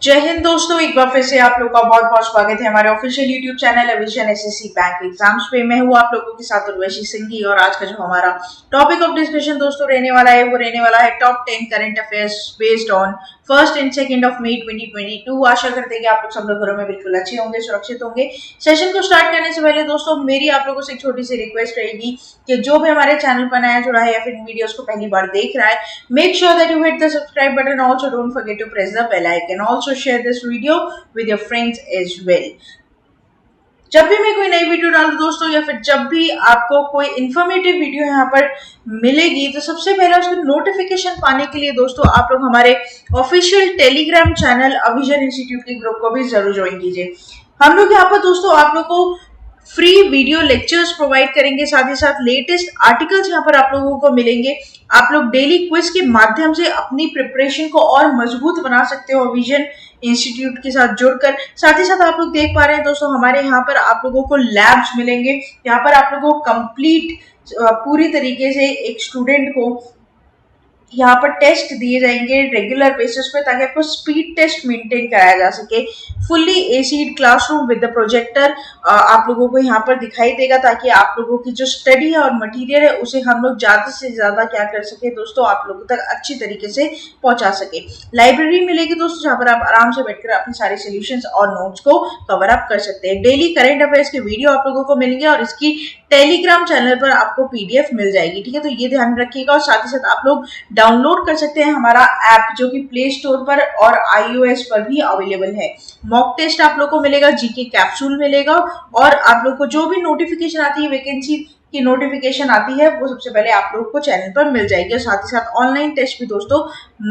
जय हिंद दोस्तों, एक बार फिर से आप लोग का बहुत बहुत स्वागत है हमारे ऑफिशियल यूट्यूब चैनल अविजन एसएससी बैंक एग्जाम्स पे। मैं हूँ आप लोगों के साथ उर्वशी सिंघी और आज का जो हमारा टॉपिक ऑफ डिस्कशन दोस्तों रहने वाला है वो रहने वाला है top 10 current affairs based on 1 and 2 मई 2022। आशा करते हैं कि आप लोग सब लोग घरों में बिल्कुल अच्छे होंगे, सुरक्षित होंगे। सेशन को स्टार्ट करने से पहले दोस्तों मेरी आप लोगों से एक छोटी सी रिक्वेस्ट रहेगी कि जो भी हमारे चैनल पर नया जुड़ा है या फिर वीडियोस को पहली बार देख रहा है, make sure that you hit the subscribe button, also don't forget to press the bell icon, also share this video with your friends as well। जब भी मैं कोई नई वीडियो डालूं दोस्तों या फिर जब भी आपको कोई इंफॉर्मेटिव वीडियो यहाँ पर मिलेगी तो सबसे पहले उसकी नोटिफिकेशन पाने के लिए दोस्तों आप लोग हमारे ऑफिशियल टेलीग्राम चैनल अविजन इंस्टीट्यूट के ग्रुप को भी जरूर ज्वाइन कीजिए। हम लोग यहाँ पर दोस्तों आप लोग को फ्री वीडियो लेक्चर्स प्रोवाइड करेंगे, साथ ही साथ लेटेस्ट आर्टिकल्स यहाँ पर आप लोगों को मिलेंगे। आप लोग डेली क्विज के माध्यम से अपनी प्रिपरेशन को और मजबूत बना सकते हो विजन इंस्टीट्यूट के साथ जुड़कर। साथ ही साथ आप लोग देख पा रहे हैं दोस्तों हमारे यहाँ पर आप लोगों को लैब्स मिलेंगे, यहाँ पर आप लोगों को कंप्लीट पूरी तरीके से एक स्टूडेंट को यहाँ पर टेस्ट दिए जाएंगे रेगुलर बेसिस पे ताकि आपको स्पीड टेस्ट मेंटेन कराया जा सके। Fully acid classroom with the projector आप लोगों को यहाँ पर दिखाई देगा ताकि आप लोगों की जो स्टडी है और मटेरियल है उसे हम लोग ज्यादा से ज्यादा क्या कर सके दोस्तों आप लोगों तक अच्छी तरीके से पहुंचा सके। लाइब्रेरी मिलेगी दोस्तों जहाँ पर आप आराम से बैठकर अपने सारे सोल्यूशंस और नोट्स को कवर अप कर सकते हैं। डेली करंट अफेयर्स के वीडियो आप लोगों को मिलेंगे और इसकी टेलीग्राम चैनल पर आपको पीडीएफ मिल जाएगी, ठीक है। तो ये ध्यान रखिएगा और साथ ही साथ आप लोग डाउनलोड कर सकते हैं हमारा ऐप जो कि प्ले स्टोर पर और iOS पर भी अवेलेबल है। मॉक टेस्ट आप लोग को मिलेगा, जीके कैप्सूल मिलेगा और आप लोग को जो भी नोटिफिकेशन आती है वैकेंसी की नोटिफिकेशन आती है वो सबसे पहले आप लोगों को चैनल पर मिल जाएगी और साथ ही साथ ऑनलाइन टेस्ट भी दोस्तों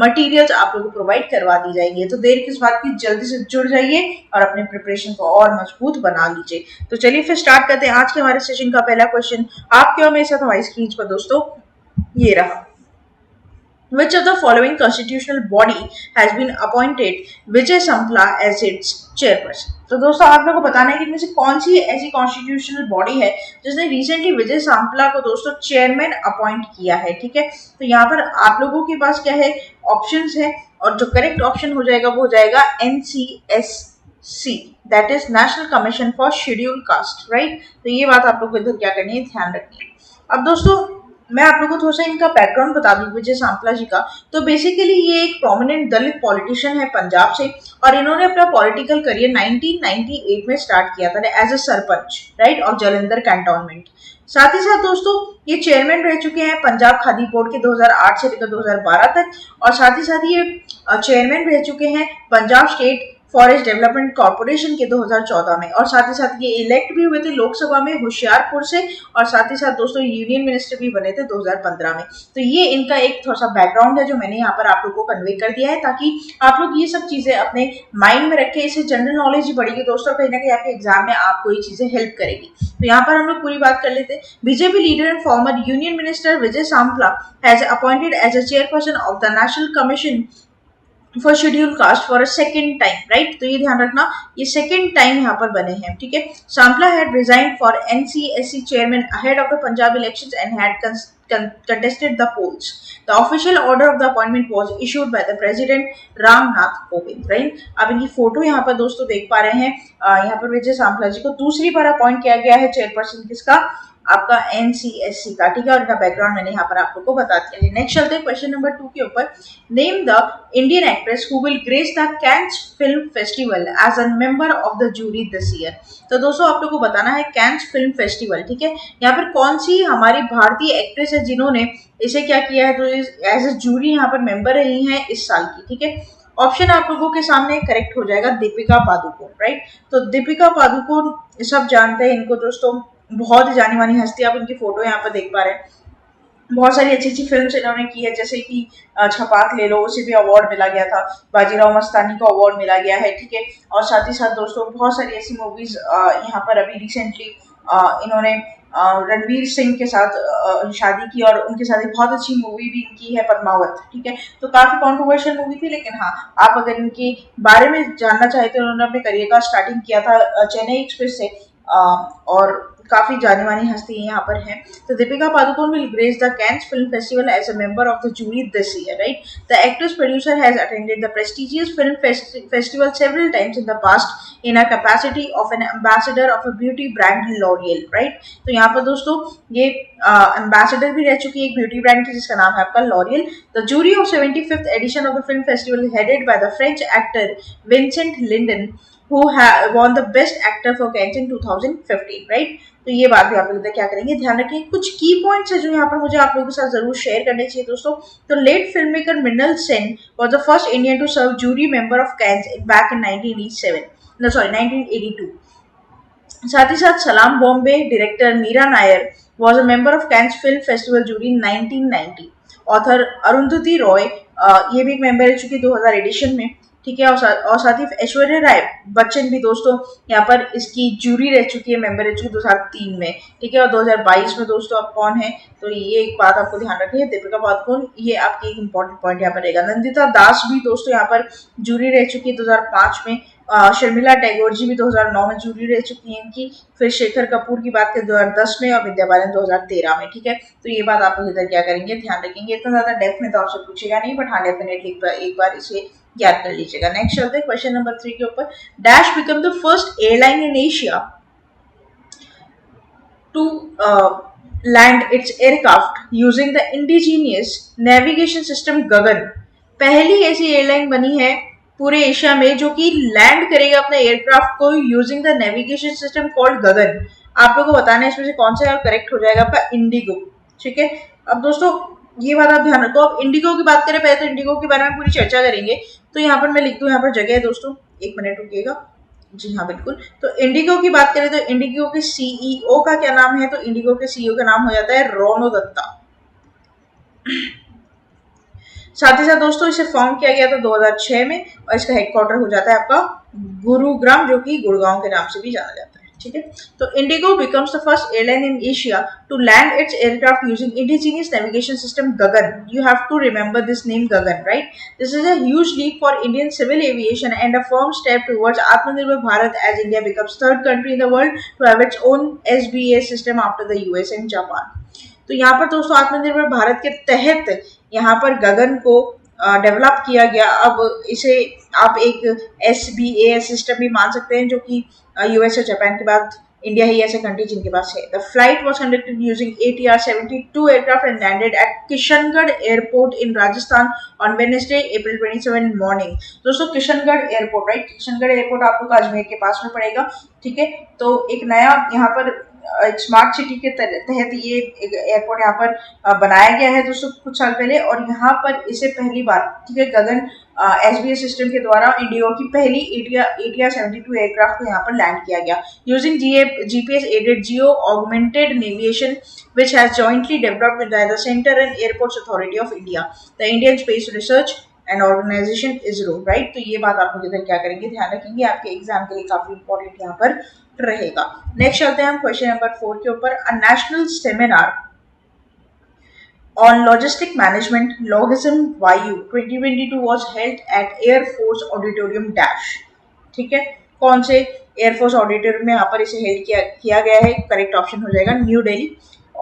मटेरियल्स आप लोगों को प्रोवाइड करवा दी जाएंगे। तो देर किस बात की, जल्दी से जुड़ जाइए और अपने प्रिपरेशन को और मजबूत बना लीजिए। तो चलिए फिर स्टार्ट करते हैं आज के हमारे सेशन का पहला क्वेश्चन आपके और मेरे साथ हमारी स्क्रीन पर दोस्तों ये रहा। Which of the following constitutional body has been appointed विजय संपला as its chairperson? तो दोस्तों आप लोगों को बताना है कि इनमें से कौन सी ऐसी कॉन्स्टिट्यूशनल बॉडी है जिसने रिसेंटली विजय सांपला को दोस्तों चेयरमैन अपॉइंट किया है, ठीक है। तो यहाँ पर आप लोगों के पास क्या है, ऑप्शंस है और जो करेक्ट ऑप्शन हो जाएगा वो हो जाएगा NCSC, that is national commission for schedule cast, right. तो ये बात आप लोग को इधर क्या करनी है, ध्यान रखनी है। अब दोस्तों मैं आप लोगों को थोड़ा सा इनका बैकग्राउंड बता दूं विजय सांपला जी का। तो बेसिकली ये एक प्रोमिनेंट दलित पॉलिटिशियन है पंजाब से और इन्होंने अपना पॉलिटिकल करियर 1998 में स्टार्ट किया था एज अ सरपंच, राइट, और जालंधर कैंटोनमेंट। साथ ही साथ दोस्तों ये चेयरमैन रह चुके हैं पंजाब खादी बोर्ड के 2008 से लेकर 2012 तक और साथ ही साथ ये चेयरमैन रह चुके हैं Punjab state forest development corporation के 2014 में और साथ ही साथ ये इलेक्ट भी हुए थे लोकसभा में होशियारपुर से और साथ ही साथ दोस्तों यूनियन मिनिस्टर भी बने थे 2015 में। तो ये इनका एक थोड़ा सा बैकग्राउंड है जो मैंने यहाँ पर आप लोगों को कन्वे कर दिया है ताकि आप लोग ये सब चीजें अपने माइंड में रखें। इससे जनरल नॉलेज ही बढ़ेगी दोस्तों, कहीं ना कहीं आपके एग्जाम में आपको ये चीजें हेल्प करेगी। तो यहाँ पर हम लोग पूरी बात कर लेते हैं। BJP leader and former union minister Vijay Sampla has appointed as a chairperson of the national commission for schedule caste for a second time, right. तो ये ध्यान रखना ये सेकेंड टाइम यहाँ पर बने हैं, ठीक है। Sampla had resigned for NCSC chairman ahead of the Punjab elections and had contested the polls. The official order of the appointment was issued by the president Ram Nath Kovind, right. अब इनकी फोटो यहाँ पर दोस्तों देख पा रहे हैं। यहाँ पर विजय सांपला जी को दूसरी बार अपॉइंट किया गया है चेयरपर्सन किसका, आपका NCSC का, ठीक है। और इनका बैकग्राउंड मैंने यहाँ पर आप लोग को बता दिया है। नेक्स्ट चलते हैं क्वेश्चन नंबर 2 के ऊपर। Name the Indian actress who will grace the Cannes film festival as a member of the jury this year. तो दोस्तों आप लोग को बताना है कैंस फिल्म फेस्टिवल, ठीक है। यहाँ पर कौन सी हमारी भारतीय एक्ट्रेस है जिन्होंने इसे क्या किया है, तो एज अ जूरी यहाँ पर मेंबर रही है इस साल की, ठीक है। ऑप्शन आप लोगों के सामने करेक्ट हो जाएगा दीपिका पादुकोण, राइट। तो दीपिका पादुकोण सब जानते हैं इनको दोस्तों, बहुत ही जानी मानी हस्ती। आप इनकी फोटो यहाँ पर देख पा रहे हैं। बहुत सारी अच्छी अच्छी फिल्म्स इन्होंने की है, जैसे कि छपाक ले लो, उसे भी अवार्ड मिला गया था। बाजीराव मस्तानी को अवार्ड मिला गया है, ठीक है। और साथ ही साथ दोस्तों बहुत सारी ऐसी मूवीज यहाँ पर अभी रिसेंटली इन्होंने रणवीर सिंह के साथ शादी की और उनके साथ एक बहुत अच्छी मूवी भी इनकी है पद्मावत, ठीक है। तो काफी कॉन्ट्रोवर्शियल मूवी थी, लेकिन हाँ आप अगर इनके बारे में जानना चाहते हो, उन्होंने अपने करियर का स्टार्टिंग किया था चेन्नई एक्सप्रेस से और काफी जानी मानी हस्ती यहाँ पर हैं। तो Deepika Padukone will grace the Cannes Film Festival as a member of the jury this year, right? The actress producer has attended the prestigious film festival several times in the past in a capacity of an ambassador of a beauty brand L'Oreal, right? तो यहाँ पर दोस्तों ये ambassador भी रह चुकी है एक ब्यूटी ब्रांड की जिसका नाम है आपका L'Oreal. The jury of 75th edition of the film festival headed by the French actor Vincent Lindon who won the best actor for Cannes in 2015, right? तो ये बात भी आप लोग क्या करेंगे ध्यान रखें। कुछ की पॉइंट्स है जो यहाँ पर मुझे आप लोगों के साथ जरूर शेयर करने चाहिए दोस्तों। तो late film maker Mrinal Sen was the first Indian to serve jury member of Cannes back in 1982। साथ ही साथ Salaam Bombay director Mira Nair was a member of Cannes Film Festival jury in 1990। Author Arundhati Roy ये भी एक मेंबर रह चुकी 2000 एडिशन में, ठीक है। और साथ ही ऐश्वर्या राय बच्चन भी दोस्तों यहाँ पर इसकी जूरी रह चुकी है, मेंबर रह चुकी है 2003 में, ठीक है। और 2022 में दोस्तों आप कौन है, तो ये एक बात आपको ध्यान रखनी है, दीपिका पादुकोण, ये आपकी एक इंपॉर्टेंट पॉइंट यहाँ पर रहेगा। नंदिता दास भी दोस्तों यहाँ पर जूरी रह चुकी है 2005 में। शर्मिला टैगोर जी भी 2009 में जूरी रह चुकी है इनकी। फिर शेखर कपूर की बात करें 2010 में और विद्या बालन 2013 में, ठीक है। तो ये बात आप लोग इधर क्या करेंगे ध्यान रखेंगे। इतना ज्यादा डेप्थ में तो आपसे पूछेगा नहीं, बट हाँ डेफिनेटली एक बार इसे याद कर लीजिएगा। नेक्स्ट चलते हैं क्वेश्चन नंबर 3 के ऊपर। Dash become the first airline in Asia to land its aircraft using the indigenous navigation system Gagan. पहली ऐसी एयरलाइन बनी है पूरे एशिया में जो कि लैंड करेगा अपने एयरक्राफ्ट को using the navigation system called Gagan. आप लोगों को बताना है इसमें से कौन सा करेक्ट हो जाएगा आपका इंडिगो, ठीक है। अब दोस्तों ये बात आप ध्यान रखो। अब इंडिगो की बात करें, पहले तो इंडिगो के बारे में पूरी चर्चा करेंगे। तो यहाँ पर मैं लिख दूं, यहाँ पर जगह है दोस्तों, एक मिनट रुकिएगा। जी हाँ बिल्कुल। तो इंडिगो की बात करें तो इंडिगो के सीईओ का क्या नाम है, तो इंडिगो के सीईओ का नाम हो जाता है रोनो दत्ता। साथ ही साथ दोस्तों इसे फॉर्म किया गया था 2006 में और इसका हेडक्वार्टर हो जाता है आपका गुरुग्राम, जो कि गुड़गांव के नाम से भी जाना जाता है, ठीक है। तो Indigo becomes the first airline in Asia to land its aircraft using indigenous navigation system Gagan. You have to remember this name Gagan, right? This is a huge leap for Indian civil aviation and a firm step towards Atmanirbhar Bharat as India becomes third country in the world to have its own SBA system after the US and Japan. तो यहाँ पर दोस्तों आत्मनिर्भर भारत के तहत यहाँ पर गगन को डेवलप किया गया। अब इसे आप एक SBA सिस्टम भी मान सकते हैं, जो कि यूएस और जापान के बाद इंडिया ही ऐसे कंट्री जिनके पास है। The flight was conducted using ATR-72 aircraft and landed at Kishangarh airport in Rajasthan on Wednesday April 27 morning. दोस्तों Kishangarh airport, right, Kishangarh airport आपको अजमेर के पास में पड़ेगा, ठीक है। तो एक नया यहाँ पर स्मार्ट सिटी के तहत ये एयरपोर्ट यहाँ पर बनाया गया है दोस्तों कुछ साल पहले, और यहाँ पर इसे पहली बार, ठीक है, गगन SBA सिस्टम के द्वारा इंडिगो की पहली ATR-72 एयरक्राफ्ट को यहाँ पर लैंड किया गया using GPS added geo augmented navigation which has jointly developed with the Center and Airports Authority of India, the Indian Space Research and Organization ISRO, right? तो ये बात आप लोग इधर क्या करेंगे ध्यान रखेंगे, आपके एग्जाम के लिए काफी इंपॉर्टेंट यहाँ पर रहेगा। नेक्स्ट चलते हैं हम क्वेश्चन नंबर 4 के ऊपर। A national seminar on logistic management logism YU 2022 was held at Air Force Auditorium Dash, ठीक है। कौन से एयरफोर्स ऑडिटोरियम में यहाँ पर इसे हेल्ड किया गया है, करेक्ट ऑप्शन हो जाएगा न्यू दिल्ली।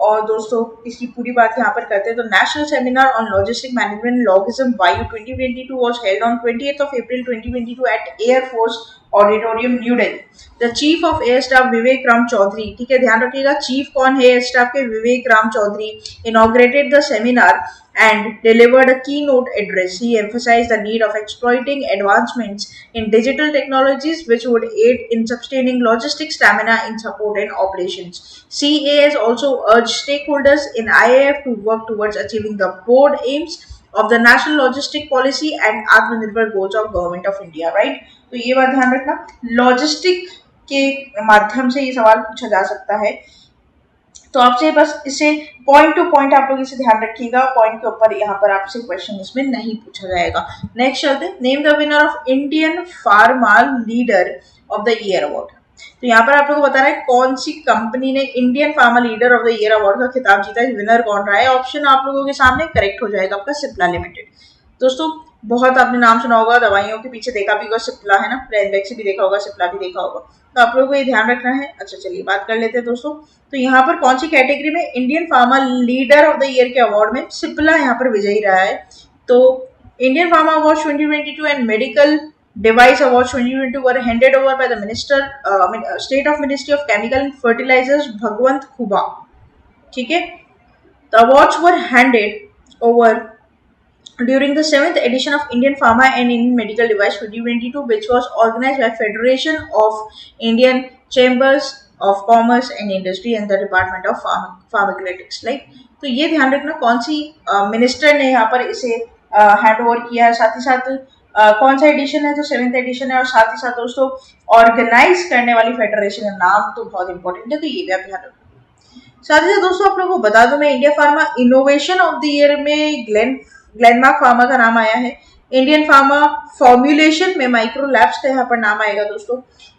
और दोस्तों इसकी पूरी बात यहाँ पर करते हैं। तो national seminar on logistic management लॉगिज्म Vayu 2022 was held on 20th of April 2022 at air force auditorium New Delhi. The chief of air staff Vivek Ram Chaudhari, ठीक है, ध्यान रखिएगा चीफ कौन है एयर स्टाफ के, Vivek Ram Chaudhari, inaugurated the seminar and delivered a keynote address. He emphasized the need of exploiting advancements in digital technologies which would aid in sustaining logistic stamina in support and operations. CAS also urged stakeholders in IAF to work towards achieving the board aims of the National Logistic Policy and Atmanirbhar goals of Government of India, right? तो ये बात ध्यान रखना, logistic के माध्यम से ये सवाल पूछा जा सकता है। तो आपसे बस इसे पॉइंट टू पॉइंट आप लोग इसे ध्यान रखिएगा, पॉइंट के ऊपर यहाँ पर आपसे क्वेश्चन इसमें नहीं पूछा जाएगा। नेक्स्ट चलते हैं, name the winner of Indian pharma leader of the year award. तो यहाँ पर आप लोगों को बता रहा है कौन सी कंपनी ने Indian pharma leader of the year award का खिताब जीता है, विनर कौन रहा है। ऑप्शन आप लोगों के सामने करेक्ट हो जाएगा आपका सिप्ला लिमिटेड। दोस्तों बहुत आपने नाम सुना होगा, दवाइयों के पीछे देखा भी होगा, सिप्ला है ना, रेनबैक्सी भी देखा होगा, सिप्ला भी देखा होगा, तो आप लोगों को ये ध्यान रखना है। अच्छा चलिए बात कर लेते हैं दोस्तों। तो यहाँ पर कौन सी कैटेगरी में Indian pharma leader of the year के अवार्ड में सिप्ला यहाँ पर विजयी रहा है। तो Indian pharma award 2022 and medical device award 2022 were handed over by the minister state of ministry of chemical and fertilisers Bhagwanth Khuba. ठीक है, the awards were handed over during the 7th edition of Indian Pharma and Indian Medical Device 2022, which was organized by Federation of Indian Chambers of Commerce and Industry and the Department of Pharmaceutics. Like, तो ये ध्यान रखना कौन सी minister ने यहाँ पर इसे hand over किया है, साथ ही साथ कौन सा एडिशन है, जो 7th एडिशन है, और साथ ही साथ दोस्तों ऑर्गेनाइज करने वाली फेडरेशन का नाम तो बहुत इंपॉर्टेंट है, तो ये भी आप ध्यान रखना। साथ ही साथ दोस्तों आप लोगों को बता दूं मैं, India pharma innovation of the year में ग्लेनमार्क फार्मा का नाम आया है। इंडियन फार्मा फॉर्मुलेशन में माइक्रो लैब्स का यहाँ पर नाम आएगा दोस्तों।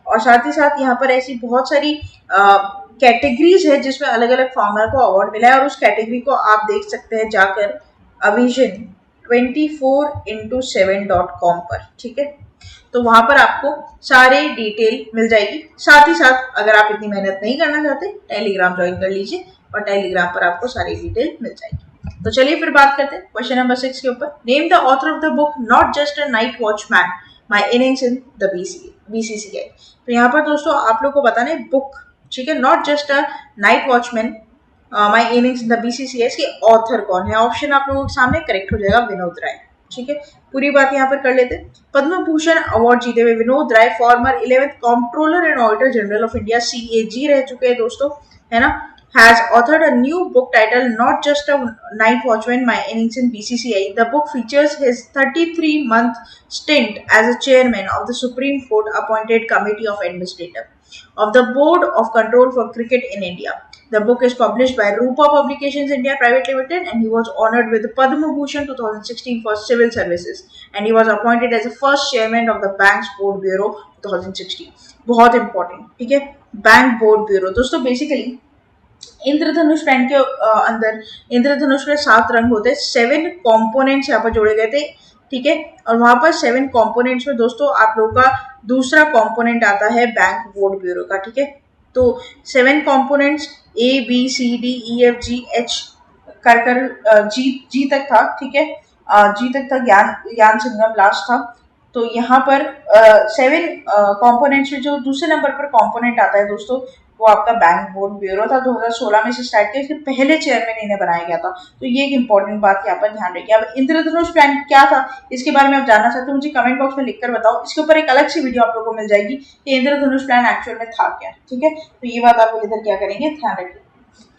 और साथ ही साथ यहाँ पर ऐसी बहुत सारी कैटेगरीज है जिसमें अलग अलग फार्मर को अवार्ड मिला है, और उस कैटेगरी को आप देख सकते हैं जाकर अविजन 24x7.com पर। ठीक है, तो वहां पर आपको सारे डिटेल मिल जाएगी। साथ ही साथ अगर आप इतनी मेहनत नहीं करना चाहते, टेलीग्राम ज्वाइन कर लीजिए और टेलीग्राम पर आपको सारी डिटेल मिल जाएगी। तो चलिए फिर बात करते हैं क्वेश्चन नंबर 6 के ऊपर। Name the author of the book not just a night watchman my innings in the BCCI. तो यहाँ पर दोस्तों आप लोग को बताना है बुक, ठीक है, not just a night watchman my innings in the BCCI, इसके ऑथर कौन है। ऑप्शन आप लोगों के सामने करेक्ट हो जाएगा, विनोद राय। ठीक है, पूरी बात यहाँ पर कर लेते हैं। पद्म भूषण अवार्ड जीते हुए Vinod Rai former 11th controller and auditor general of India CAG रह चुके हैं दोस्तों, है ना। Has authored a new book titled Not Just a Night Watchman, My Innings in BCCI. The book features his 33-month stint as a chairman of the Supreme Court appointed Committee of Administrators of the Board of Control for Cricket in India. The book is published by Rupa Publications India Private Limited, and he was honored with the Padma Bhushan 2016 for civil services, and he was appointed as the first chairman of the Banks Board Bureau 2016. बहुत important, ठीक है, bank board bureau. दोस्तों basically इंद्रधनुष pen के अंदर इंद्रधनुष में 7 रंग होते हैं, 7 कंपोनेंट्स यहाँ पर जोड़े गए थे। ठीक है, और वहां पर 7 कंपोनेंट्स में दोस्तों आप लोगों का दूसरा कंपोनेंट आता है बैंक बोर्ड ब्यूरो का। ठीक है, तो 7 कंपोनेंट्स ABCDEFGH कर जी तक था। ठीक है, जी तक था, ज्ञान संगम लास्ट था। तो यहाँ पर 7 कंपोनेंट्स में जो दूसरे नंबर पर कंपोनेंट आता है दोस्तों, वो आपका बैंक बोर्ड ब्यूरो था। 2016 में से स्टार्ट किया, इसके पहले चेयरमैन इन्हें बनाया गया था। तो ये एक इंपॉर्टेंट बात यहाँ पर ध्यान रखिए। अब इंद्रधनुष प्लान क्या था, इसके बारे में आप जानना चाहते हो, मुझे कमेंट बॉक्स में लिखकर बताओ। इसके ऊपर एक अलग सी वीडियो आप लोगों को मिल जाएगी कि इंद्रधनुष प्लान एक्चुअल में था क्या। ठीक है, तो ये बात आप लोग इधर क्या करेंगे, ध्यान रखिए।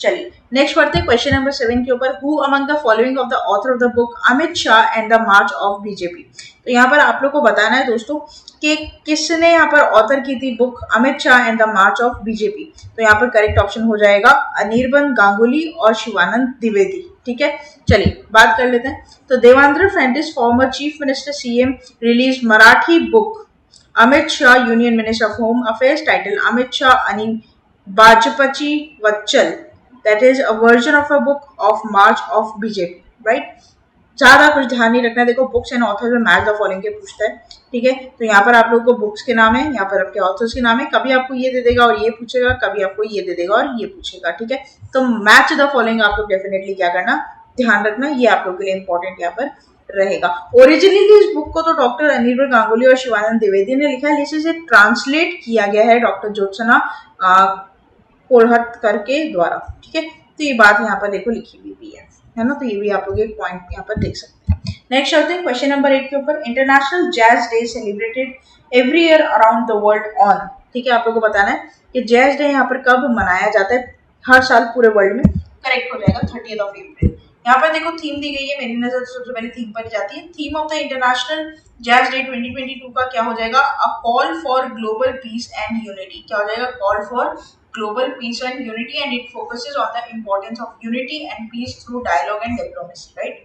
चलिए नेक्स्ट पढ़ते हैं क्वेश्चन नंबर 7 के ऊपर। Who among the following of the author of the book Amit Shah and the March of BJP. तो यहाँ पर आप लोग को बताना है दोस्तों कि किसने यहाँ पर ऑथर की थी book Amit Shah and the March of BJP. तो यहाँ पर करेक्ट ऑप्शन हो जाएगा अनिर्बन गांगुली और शिवानंद द्विवेदी। ठीक है, चलिए बात कर लेते हैं। तो Devendra Fadnavis former chief minister CM release Marathi book Amit Shah union minister of home affairs title Amit Shah अनि बाजपची वच्चल, that is a version of a book of March of BJP, right? ज्यादा कुछ ध्यान नहीं रखना है। देखो बुक्स एंड ऑथर में मैच द फॉलोइंग के पूछता है। ठीक है, तो यहाँ पर आप लोगों को बुक्स के नाम है, यहाँ पर आपके ऑथर्स के नाम है। कभी आपको ये दे देगा और ये पूछेगा, कभी आपको ये दे देगा और ये पूछेगा। ठीक है, तो मैच द फॉलोइंग आप लोग डेफिनेटली क्या करना, ध्यान रखना, ये आप लोग के लिए इंपॉर्टेंट यहाँ पर रहेगा। ओरिजिनली इस बुक को तो डॉक्टर अनिर्बन गांगुली और शिवानंद द्विवेदी ने लिखा है, इसे ट्रांसलेट किया गया है डॉक्टर ज्योत्सना कोल्हटकर के द्वारा। ठीक है, तो ये बात यहाँ पर देखो लिखी हुई भी है ना, तो ये भी आप लोग एक पॉइंट यहाँ पर देख सकते हैं। नेक्स्ट चलते हैं क्वेश्चन नंबर 8 के ऊपर। International jazz day celebrated every year around the world on. ठीक है, आप लोग को बताना है कि जैज डे यहाँ पर कब मनाया जाता है, हर साल पूरे वर्ल्ड में। करेक्ट हो जाएगा 30th ऑफ अप्रैल। यहाँ पर देखो थीम दी गई है, मेरी नजर से सबसे पहले थीम पर जाती है। Theme of the international jazz day 2022 का क्या हो जाएगा, a call for global piece and unity. क्या हो जाएगा, call for global peace and unity, and it focuses on the importance of unity and peace through dialogue and diplomacy, right?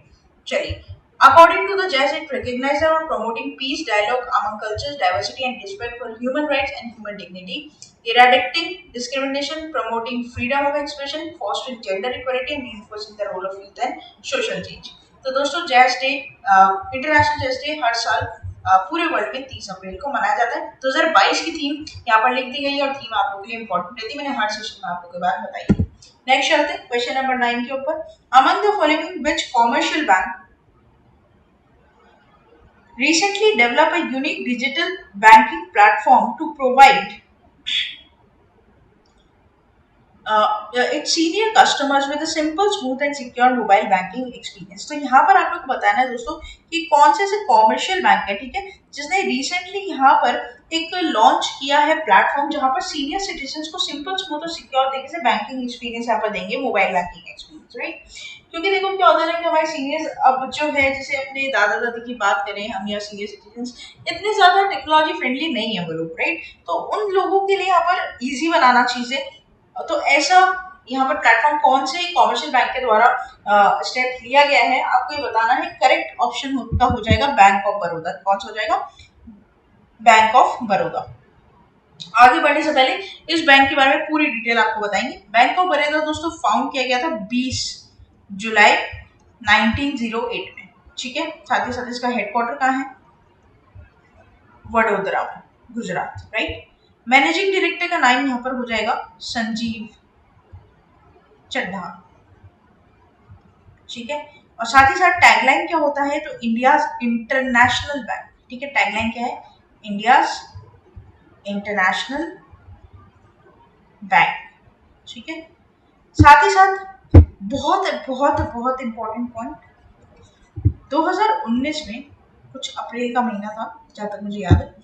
चलिए, according to the jazz, it recognizes on promoting peace, dialogue among cultures, diversity and respect for human rights and human dignity, eradicating discrimination, promoting freedom of expression, fostering gender equality and reinforcing the role of youth and social change. तो दोस्तों jazz day, international jazz day हर साल पूरे world में 30 अप्रैल को मनाया जाता है। 2022 की थीम यहाँ पर लिख दी गई है और थीम आप लोगों के लिए इंपॉर्टेंट रहती है, मैंने हर सेशन में आप लोगों के बारे में बताई। नेक्स्ट चलते हैं क्वेश्चन नंबर 9 के ऊपर। Among the following which commercial bank recently developed a unique digital banking platform to provide its senior customers with a simple, smooth and secure mobile banking experience। तो यहाँ पर आप लोग को बताना है दोस्तों कि कौन से ऐसे कॉमर्शियल बैंक है, ठीक है, जिसने रिसेंटली यहाँ पर एक लॉन्च किया है प्लेटफॉर्म जहाँ पर सीनियर सिटीजन को सिंपल, स्मूथ और सिक्योर तरीके से बैंकिंग एक्सपीरियंस यहाँ पर देंगे, मोबाइल बैंकिंग एक्सपीरियंस, राइट। क्योंकि देखो क्या होता है ना कि हमारे सीनियर्स अब जो है, जैसे अपने दादा दादी की बात करें हम या सीनियर सिटीजन, इतने ज्यादा टेक्नोलॉजी फ्रेंडली नहीं है वो लोग, राइट। तो उन लोगों के लिए यहाँ पर इजी बनाना चीजें, तो ऐसा यहाँ पर प्लेटफॉर्म कौन से कॉमर्शियल बैंक के द्वारा स्टेप लिया गया है आपको ये बताना है। करेक्ट ऑप्शन का हो जाएगा बैंक ऑफ बड़ौदा। कौन सा हो जाएगा? Bank of Baroda. आगे बढ़ने से पहले इस बैंक के बारे में पूरी डिटेल आपको बताएंगे। बैंक ऑफ बड़ौदा दोस्तों फाउंड किया गया था 20 जुलाई 1908 में, ठीक है। साथ ही साथ इसका हेडक्वार्टर कहाँ है? वडोदरा में, गुजरात, राइट। मैनेजिंग डायरेक्टर का नाम यहाँ पर हो जाएगा संजीव चड्ढा, ठीक है। और साथ ही साथ टैगलाइन क्या होता है? तो इंडियाज इंटरनेशनल बैंक, ठीक है। टैगलाइन क्या है? इंडियाज इंटरनेशनल बैंक, ठीक है। साथ ही साथ बहुत बहुत बहुत इंपॉर्टेंट पॉइंट, 2019 में कुछ अप्रैल का महीना था जहां तक मुझे याद है,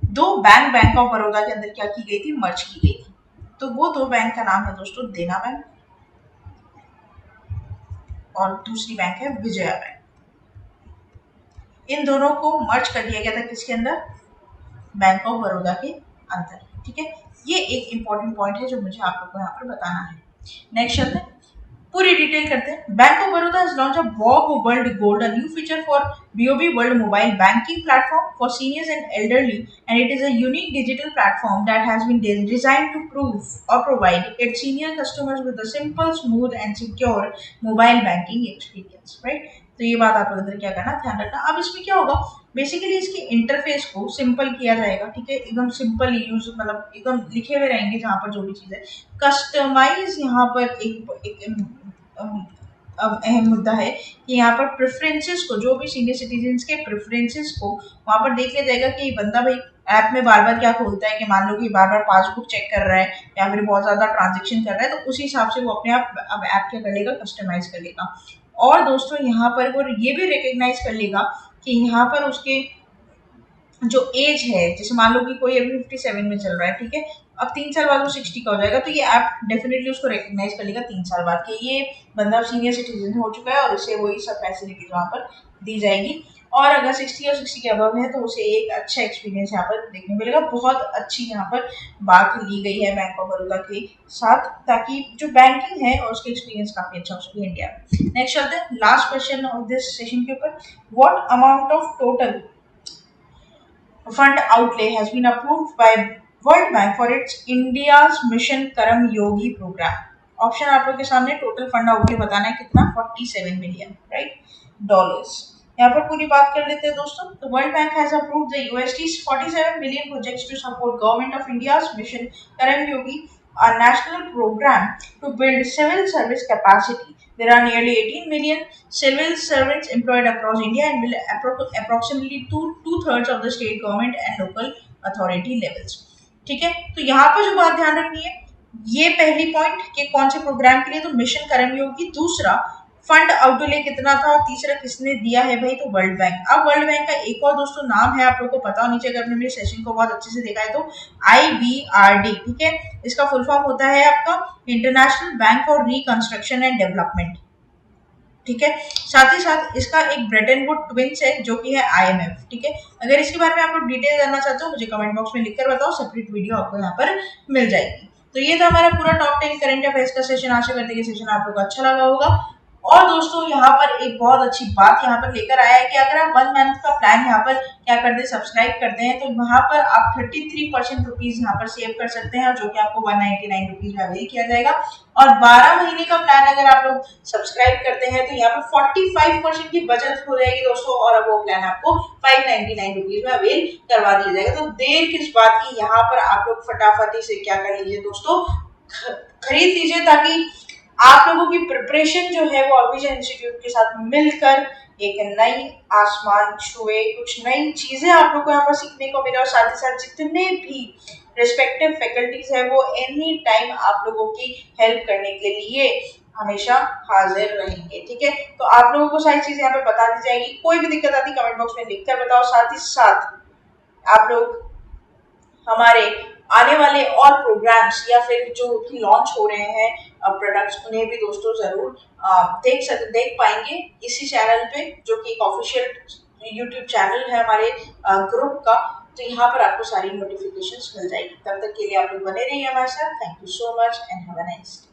दो बैंक ऑफ बड़ौदा के अंदर क्या की गई थी? मर्ज की गई थी। तो वो दो बैंक का नाम है दोस्तों देना बैंक और दूसरी बैंक है विजया बैंक। इन दोनों को मर्ज कर दिया गया था किसके अंदर? बैंक ऑफ बड़ौदा के अंदर, ठीक है। ये एक इंपॉर्टेंट पॉइंट है जो मुझे आप लोग को यहाँ पर बताना है। नेक्स्ट चलते हैं, पूरी डिटेल करते हैं। Bank of Baroda has launched a BOB World Gold, a new feature for BOB World mobile banking platform for seniors and elderly, and it is a unique digital platform that has been designed to prove or provide its senior customers with a simple, smooth and secure mobile banking experience, right? तो ये बात आप लोग अंदर क्या करना, ध्यान रखना। अब इसमें क्या होगा, बेसिकली इसके इंटरफेस को सिंपल किया जाएगा, ठीक है, एकदम सिंपल यूज, मतलब एकदम लिखे हुए रहेंगे जहाँ पर जो भी चीज है। कस्टमाइज यहाँ पर एक अब अहम मुद्दा है कि यहाँ पर प्रेफरेंसेस को, जो भी सीनियर सिटीजन्स के प्रेफरेंसेस को वहां पर देख लिया जाएगा कि बंदा भाई ऐप में बार बार क्या खोलता है, कि मान लो कि बार बार पासबुक चेक कर रहा है या फिर बहुत ज्यादा ट्रांजेक्शन कर रहा है, तो उसी हिसाब से वो अपने आप अब ऐप क्या कर लेगा, कस्टमाइज कर लेगा। और दोस्तों यहाँ पर वो ये भी रिकग्नाइज कर लेगा कि यहाँ पर उसके जो एज है, जैसे मान लो कि कोई अभी 57 में चल रहा है, ठीक है, अब 3 साल बाद वो 60 का हो जाएगा, तो ये ऐप डेफिनेटली उसको रिकग्नाइज कर लेगा 3 साल बाद कि ये बंदा सीनियर सिटीजन हो चुका है और इसे वही सब फैसिलिटीज वहाँ पर दी जाएगी। और अगर 60 और 60 के अबव है तो उसे एक अच्छा एक्सपीरियंस यहाँ पर देखने मिलेगा। बहुत अच्छी यहाँ पर बात ली गई है बैंक ऑफ बड़ौदा के साथ, ताकि जो बैंकिंग है और उसका एक्सपीरियंस काफी अच्छा हो सके इंडिया में। नेक्स्ट चलते हैं last question of this session के ऊपर। What amount of total fund outlay has been approved by World Bank for its India's Mission Karam Yogi program? Option आप लोग के सामने, टोटल फंड आउटले बताना है कितना, 47 मिलियन, राइट, डॉलर्स। यहाँ पर पूरी बात कर लेते हैं दोस्तों। तो world bank has approved the $47 million projects to support government of India's mission करम योगी, a national program to build civil service capacity. There are nearly 18 million civil servants employed across India and will approximately two-thirds of the state government and local authority levels. ठीक है, तो यहाँ पर जो बात ध्यान रखनी है, ये पहली पॉइंट कि कौन से प्रोग्राम के लिए, तो मिशन कर्मयोगी। दूसरा, फंड आउटले कितना था, और तीसरा किसने दिया है भाई, तो वर्ल्ड बैंक। अब वर्ल्ड बैंक का एक और दोस्तों नाम है, आप लोगों को पता होनी चाहिए अगर आपने मेरे सेशन को बहुत अच्छे से देखा है तो, IBRD, ठीक है। इसका फुल फॉर्म होता है आपका international bank for reconstruction and development, ठीक है। साथ ही साथ इसका एक ब्रेटन वुड ट्विंस है जो कि है IMF, ठीक है। अगर इसके बारे में आप लोग डिटेल जानना चाहते हो मुझे कमेंट बॉक्स में लिखकर बताओ, सेपरेट वीडियो आपको यहाँ पर मिल जाएगी। तो ये था हमारा पूरा टॉप 10 करंट अफेयर्स का सेशन। आशा करते हैं कि सेशन आप लोग को अच्छा लगा होगा। और दोस्तों यहाँ पर एक बहुत अच्छी बात यहाँ पर लेकर आया है कि अगर आप 1 मंथ का प्लान यहाँ पर क्या करते हैं, सब्सक्राइब करते हैं, तो यहाँ पर आप 33% रुपीज यहाँ पर सेव कर सकते हैं, जो कि आपको 199 रुपीज में अवेल किया जाएगा। और 12 महीने का प्लान अगर आप लोग सब्सक्राइब करते हैं तो यहाँ पर 45% की बचत हो जाएगी दोस्तों, और वो प्लान आपको 599 रुपीज में अवेल करवा दिया जाएगा। तो देर किस बात की, यहाँ पर आप लोग फटाफटी से क्या कर लीजिए दोस्तों, खरीद लीजिए, ताकि आप लोगों की प्रिपरेशन जो है वो अविजन इंस्टीट्यूट के साथ मिलकर एक नई आसमान छुए, कुछ नई चीजें आप लोग को यहाँ पर सीखने को मिले, और साथ ही साथ जितने भी रिस्पेक्टिव फैकल्टीज है वो एनी टाइम आप लोगों की हेल्प करने के लिए हमेशा हाजिर रहेंगे। ठीक है, तो आप लोगों को सारी चीजें यहाँ पर बता दी जाएगी। कोई भी दिक्कत आती कमेंट बॉक्स में लिखकर बताओ। साथ ही साथ आप लोग हमारे आने वाले और प्रोग्राम्स या फिर जो भी लॉन्च हो रहे हैं प्रोडक्ट्स, उन्हें भी दोस्तों जरूर देख पाएंगे इसी चैनल पे, जो कि एक ऑफिशियल यूट्यूब चैनल है हमारे ग्रुप का। तो यहाँ पर आपको सारी नोटिफिकेशंस मिल जाएगी। तब तक के लिए आप लोग बने रहिए हमारे साथ। Thank you so much and have a nice day.